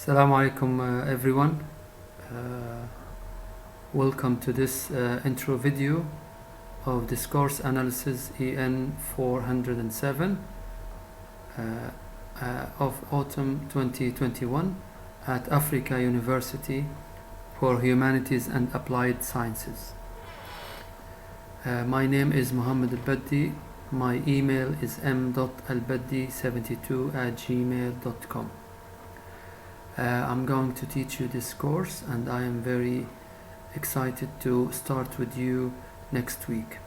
Assalamu alaikum everyone. Welcome to this intro video of Discourse Analysis EN 407 of Autumn 2021 at Africa University for Humanities and Applied Sciences. My name is Imحمد البدري. My email is m.albaddi72@gmail.com. I'm going to teach you this course, and I am very excited to start with you next week.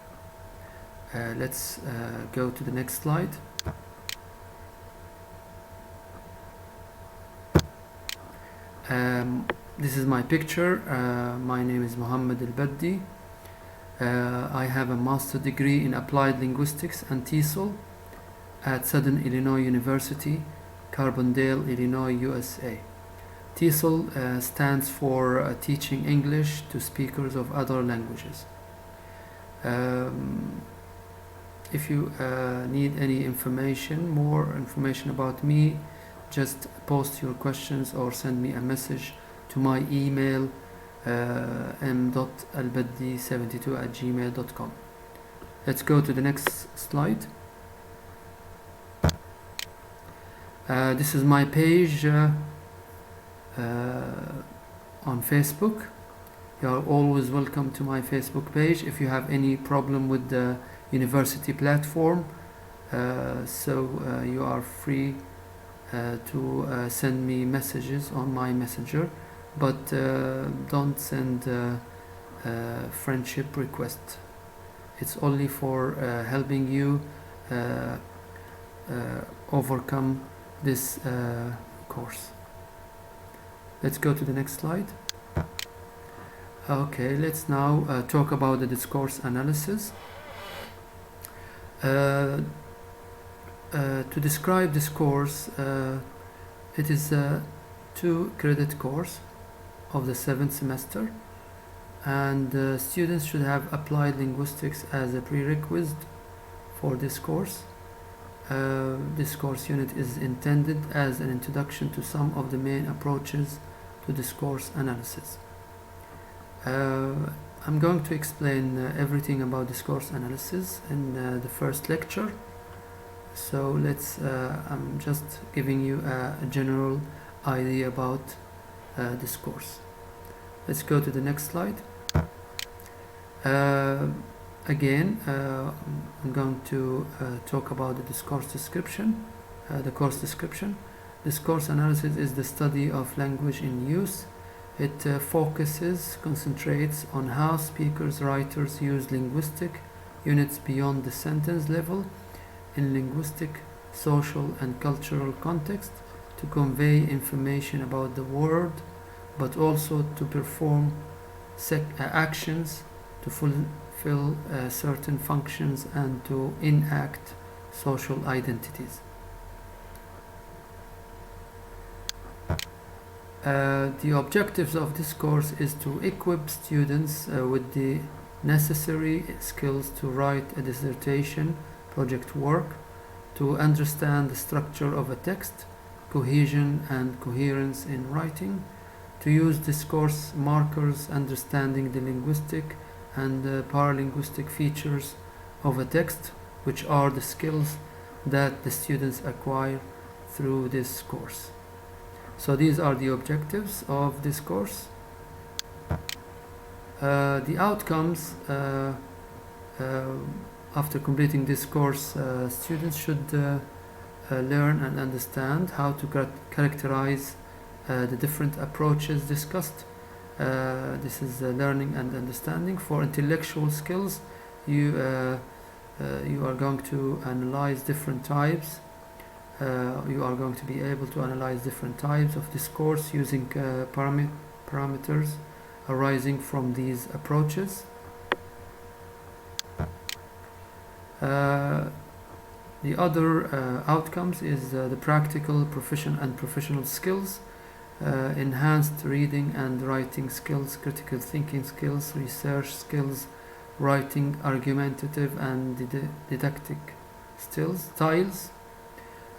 Let's go to the next slide. This is my picture. My name is Imحمد البدري. I have a master's degree in applied linguistics and TESOL at Southern Illinois University, Carbondale, Illinois, USA. TESOL stands for Teaching English to Speakers of Other Languages. If you need any more information about me, just post your questions or send me a message to my email m.albaddi72@gmail.com. Let's go to the next slide. This is my page on Facebook. You are always welcome to my Facebook page if you have any problem with the university platform. You are free to send me messages on my messenger, but don't send friendship request. It's only for helping you overcome this course. Let's go to the next slide. Okay, let's now talk about the discourse analysis. To describe this course, it is a 2-credit course of the 7th semester, and students should have applied linguistics as a prerequisite for this course. This course unit is intended as an introduction to some of the main approaches to discourse analysis. I'm going to explain everything about discourse analysis in the first lecture. So I'm just giving you a general idea about this course. Let's go to the next slide. Again, I'm going to talk about the discourse description, the course description. Discourse analysis is the study of language in use. It concentrates on how speakers, writers use linguistic units beyond the sentence level in linguistic, social, and cultural context to convey information about the world, but also to perform actions, to fulfill certain functions, and to enact social identities. The objectives of this course is to equip students with the necessary skills to write a dissertation, project work, to understand the structure of a text, cohesion and coherence in writing, to use discourse markers, understanding the linguistic and paralinguistic features of a text, which are the skills that the students acquire through this course. So these are the objectives of this course. The outcomes after completing this course, students should learn and understand how to characterize the different approaches discussed. This is learning and understanding. For intellectual skills, you are going to analyze different types. You are going to be able to analyze different types of discourse using parameters arising from these approaches. The other outcomes is the practical, professional skills, enhanced reading and writing skills, critical thinking skills, research skills, writing, argumentative and didactic styles,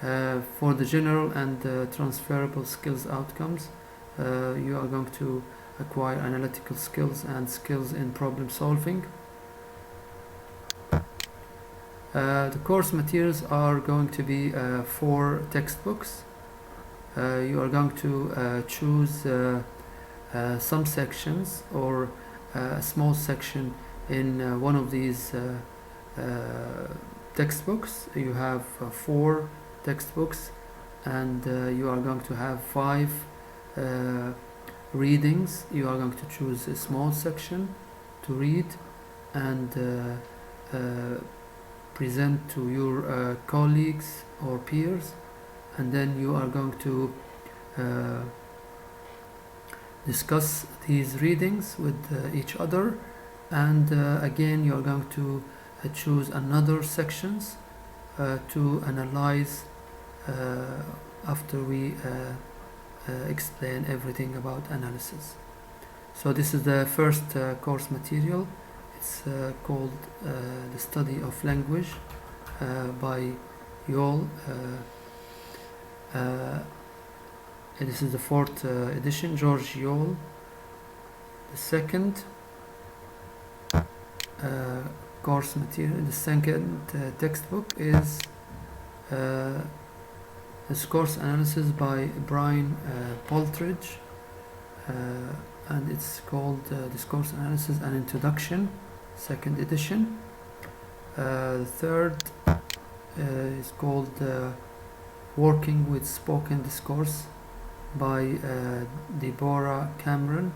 For the general and transferable skills outcomes, you are going to acquire analytical skills and skills in problem solving. The course materials are going to be 4 textbooks. You are going to choose some sections or a small section in one of these textbooks. You have 4 textbooks, and you are going to have 5 readings. You are going to choose a small section to read and present to your colleagues or peers, and then you are going to discuss these readings with each other, and again you are going to choose another sections to analyze after we explain everything about analysis. So this is the first course material. It's called The Study of Language by Yol. This is the 4th edition, George Yol. The second course material, the second textbook is Discourse Analysis by Brian Poltridge, and it's called Discourse Analysis and Introduction, 2nd edition. The third is called Working with Spoken Discourse by Deborah Cameron.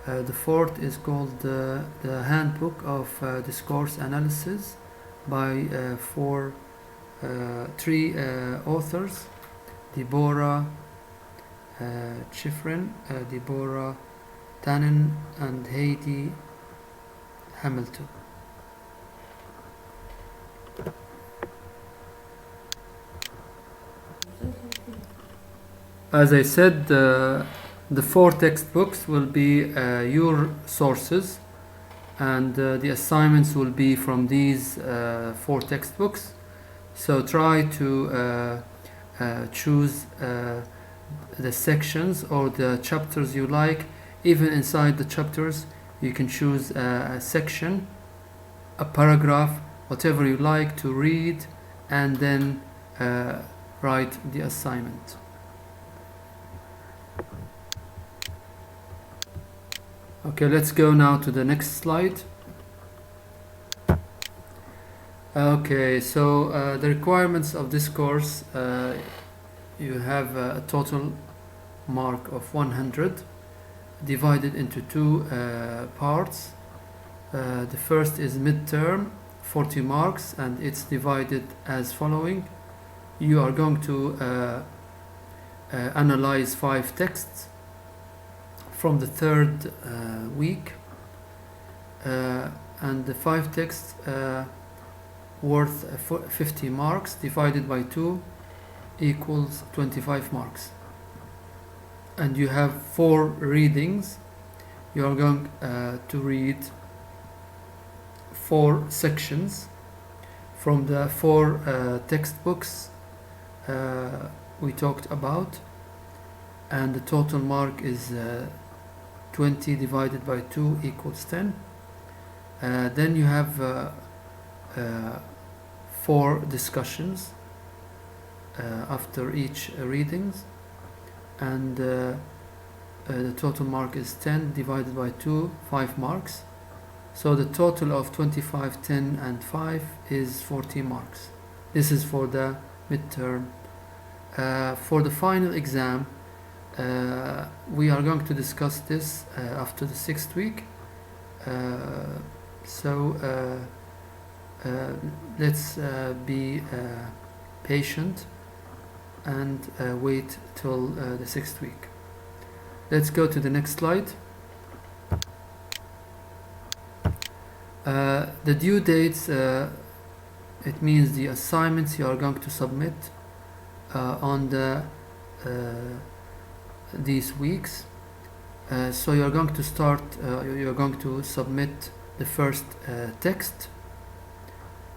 The 4th is called the Handbook of Discourse Analysis by 3 authors: Deborah Schifrin, Deborah Tannen, and Heidi Hamilton. As I said, the 4 textbooks will be your sources, and the assignments will be from these 4 textbooks. So try to choose the sections or the chapters you like. Even inside the chapters, you can choose a section, a paragraph, whatever you like to read, and then write the assignment. Okay, let's go now to the next slide. Okay, so the requirements of this course, you have a total mark of 100 divided into 2 parts. The first is midterm, 40 marks, and it's divided as following. You are going to analyze 5 texts from the 3rd week, and the 5 texts worth 50 marks divided by 2 equals 25 marks. And you have 4 readings. You are going to read 4 sections from the 4 textbooks we talked about, and the total mark is 20 divided by 2 equals 10. Then you have 4 discussions after each readings, and the total mark is 10 divided by 2, 5 marks. So the total of 25, 10 and 5 is 40 marks. This is for the midterm. For the final exam, we are going to discuss this after the 6th week. Let's be patient and wait till the 6th week. Let's go to the next slide. The due dates, it means the assignments you are going to submit on these weeks. So you are going to start, you are going to submit the first text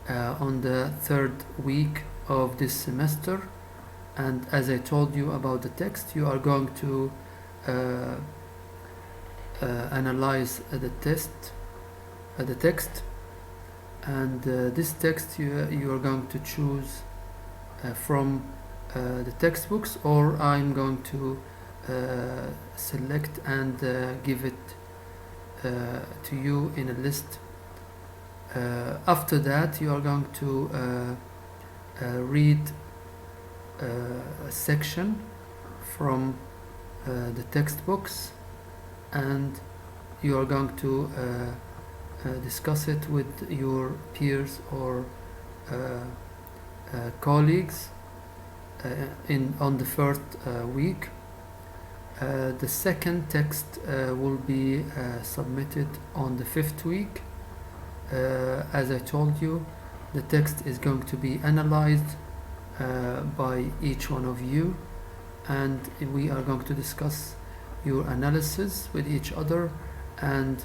on the third week of this semester, and as I told you about the text, you are going to analyze the text, and this text you are going to choose from the textbooks, or I'm going to select and give it to you in a list. After that, you are going to read a section from the textbooks, and you are going to discuss it with your peers or colleagues on the first week. The second text will be submitted on the fifth week. As I told you, the text is going to be analyzed by each one of you, and we are going to discuss your analysis with each other and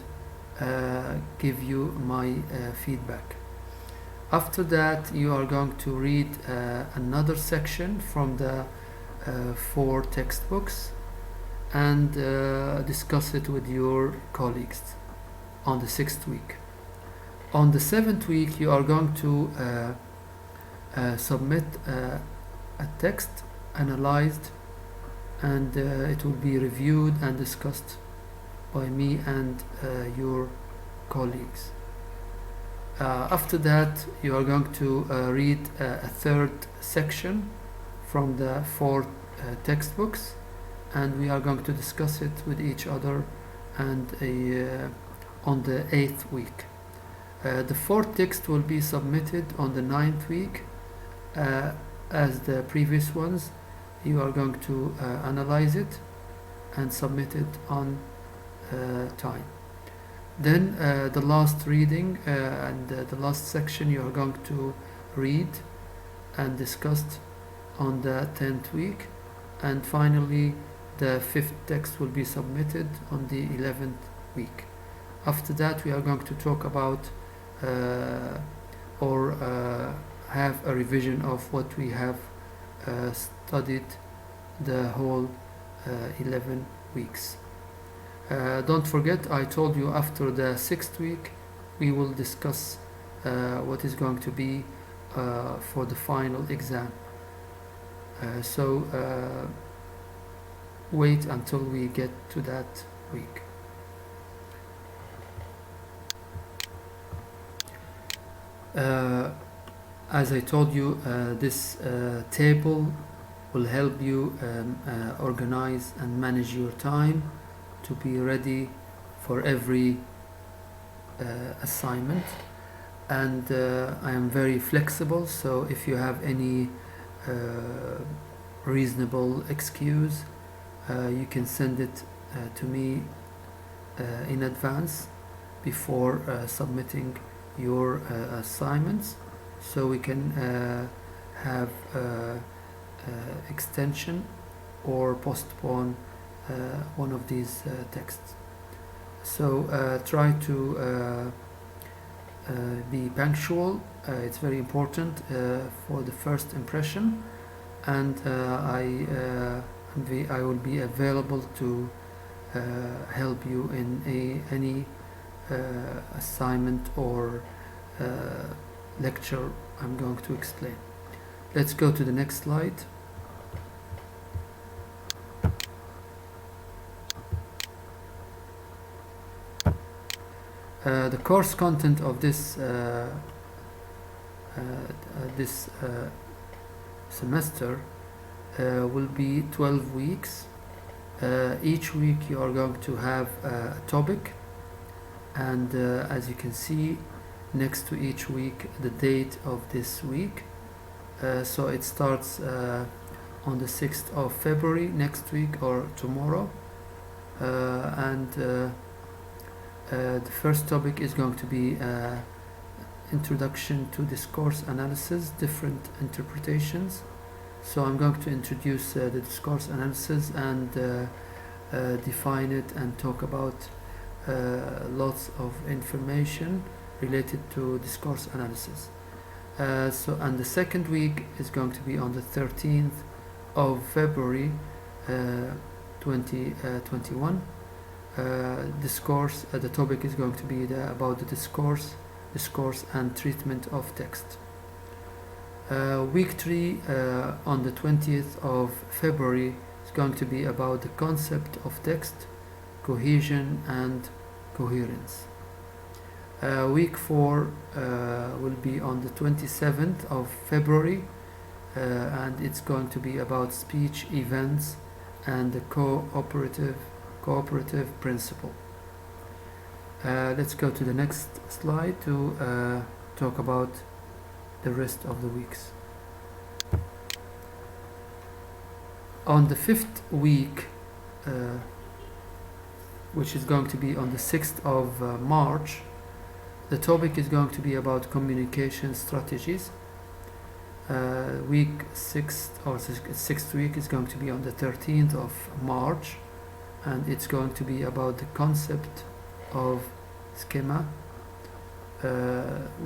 give you my feedback. After that, you are going to read another section from the 4 textbooks and discuss it with your colleagues on the 6th week. On the 7th week, you are going to submit a text, analyzed, and it will be reviewed and discussed by me and your colleagues. After that, you are going to read a third section from the 4 textbooks, and we are going to discuss it with each other and on the 8th week. The 4th text will be submitted on the 9th week. As the previous ones, you are going to analyze it and submit it on time. Then the last reading and the last section you are going to read and discuss on the 10th week, and finally the 5th text will be submitted on the 11th week. After that, we are going to talk about or have a revision of what we have studied the whole 11 weeks. Don't forget, I told you after the 6th week we will discuss what is going to be for the final exam. So wait until we get to that week. As I told you, this table will help you organize and manage your time to be ready for every assignment, and I am very flexible, so if you have any reasonable excuse, you can send it to me in advance before submitting your assignments, so we can have extension or postpone one of these texts. So try to be punctual. It's very important for the first impression, and I will be available to help you in any assignment or lecture I'm going to explain. Let's go to the next slide. The course content of this semester will be 12 weeks. Each week you are going to have a topic, and as you can see next to each week the date of this week. So it starts on the 6th of February next week or tomorrow, and the first topic is going to be Introduction to Discourse Analysis, Different Interpretations. So I'm going to introduce the discourse analysis and define it and talk about lots of information related to discourse analysis. And the second week is going to be on the 13th of February 2021. Discourse, the topic is going to be about the discourse and treatment of text. Week 3 on the 20th of February is going to be about the concept of text, cohesion and coherence. Week 4 will be on the 27th of February, and it's going to be about speech events and the cooperative principle. Let's go to the next slide to talk about the rest of the weeks. On the 5th week, which is going to be on the 6th of March, the topic is going to be about communication strategies. Week 6 or 6th week is going to be on the 13th of March, and it's going to be about the concept of schema.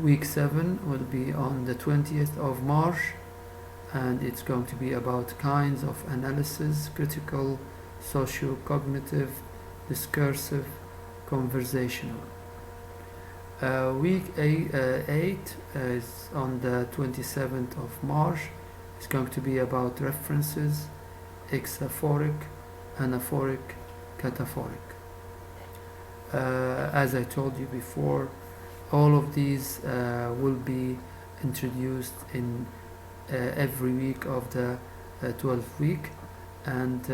Week 7 will be on the 20th of March, and it's going to be about kinds of analysis: critical, socio-cognitive, discursive, conversational. Week 8 is on the 27th of March. It's going to be about references: exaphoric, anaphoric, cataphoric. As I told you before, all of these will be introduced in every week of the 12th week, and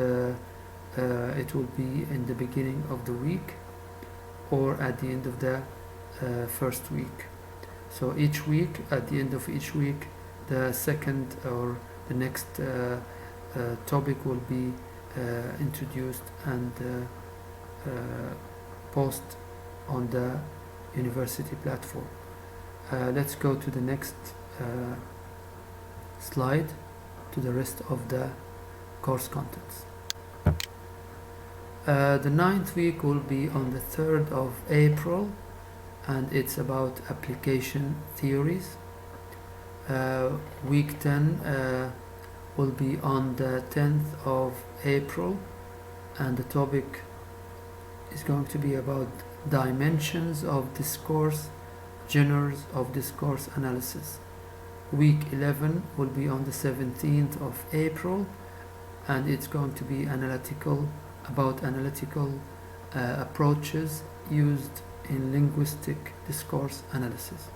it will be in the beginning of the week or at the end of the first week. So each week, at the end of each week, the second or the next topic will be introduced and post on the university platform. Let's go to the next slide to the rest of the course contents. The 9th week will be on the 3rd of April, and it's about application theories. Week 10 will be on the 10th of April, and the topic is going to be about dimensions of discourse, genres of discourse analysis. Week 11 will be on the 17th of April, and it's going to be analytical approaches used in linguistic discourse analysis.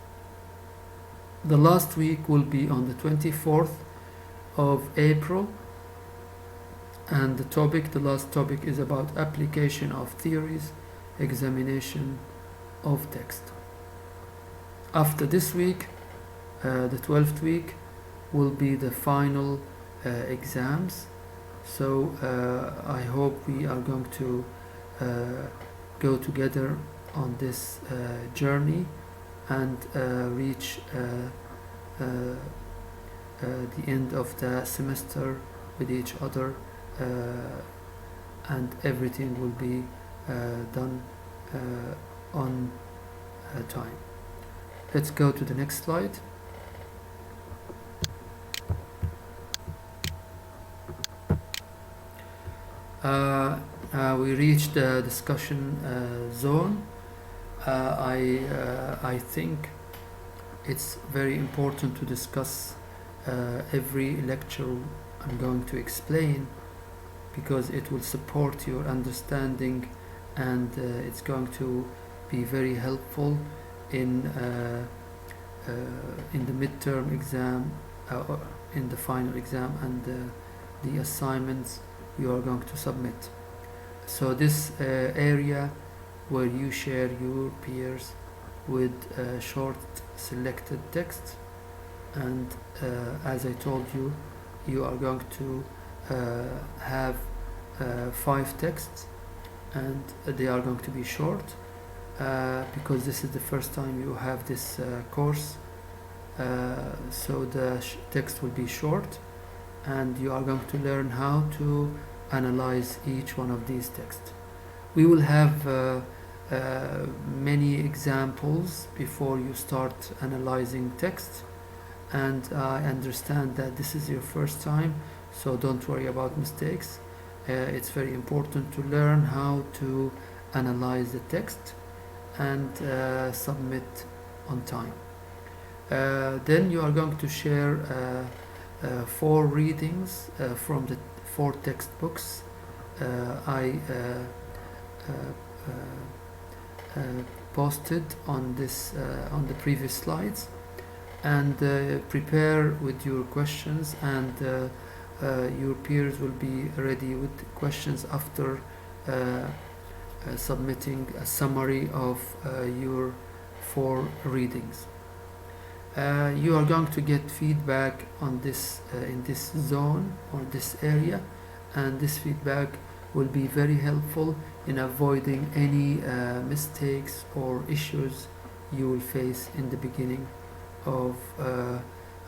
The last week will be on the 24th of April, and the last topic is about application of theories, examination of text. After this week, the 12th week, will be the final exams. So I hope we are going to go together on this journey and reach the end of the semester with each other, and everything will be done on time. Let's go to the next slide. We reached the discussion zone. I think it's very important to discuss every lecture I'm going to explain, because it will support your understanding, and it's going to be very helpful in the midterm exam, in the final exam, and the assignments you are going to submit. So this area where you share your peers with short selected text, and as I told you, you are going to have 5 texts, and they are going to be short because this is the first time you have this course. So the text will be short, and you are going to learn how to analyze each one of these texts. We will have many examples before you start analyzing text, and I understand that this is your first time, so don't worry about mistakes. It's very important to learn how to analyze the text and submit on time. Then you are going to share 4 readings from the 4 textbooks I posted on this on the previous slides, and prepare with your questions, and your peers will be ready with questions after submitting a summary of your 4 readings. You are going to get feedback on this in this zone or this area, and this feedback will be very helpful in avoiding any mistakes or issues you will face in the beginning of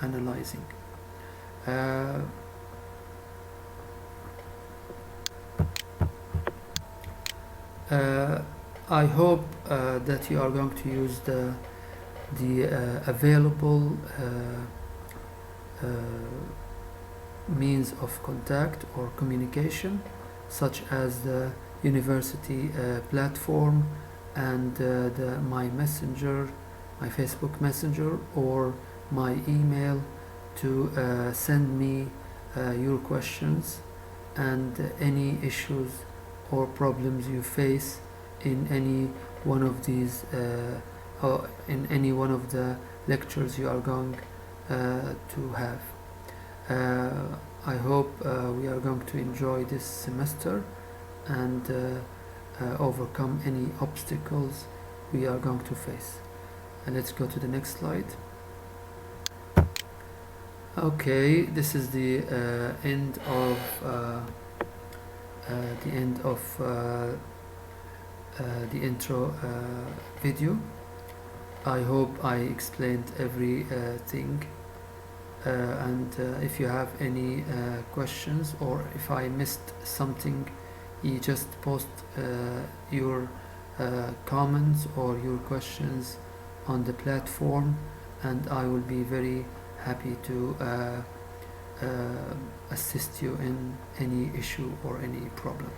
analyzing. I hope that you are going to use the available means of contact or communication, such as the university platform and my messenger, my Facebook messenger, or my email to send me your questions and any issues or problems you face in any one of these or in any one of the lectures you are going to have. I hope we are going to enjoy this semester and overcome any obstacles we are going to face. Let's go to the next slide. Okay, this is the end of the intro video. I hope I explained everything, and if you have any questions, or if I missed something, you just post your comments or your questions on the platform, and I will be very happy to assist you in any issue or any problem.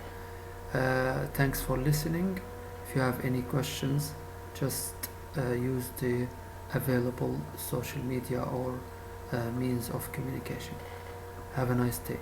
Thanks for listening. If you have any questions, just use the available social media or means of communication. Have a nice day.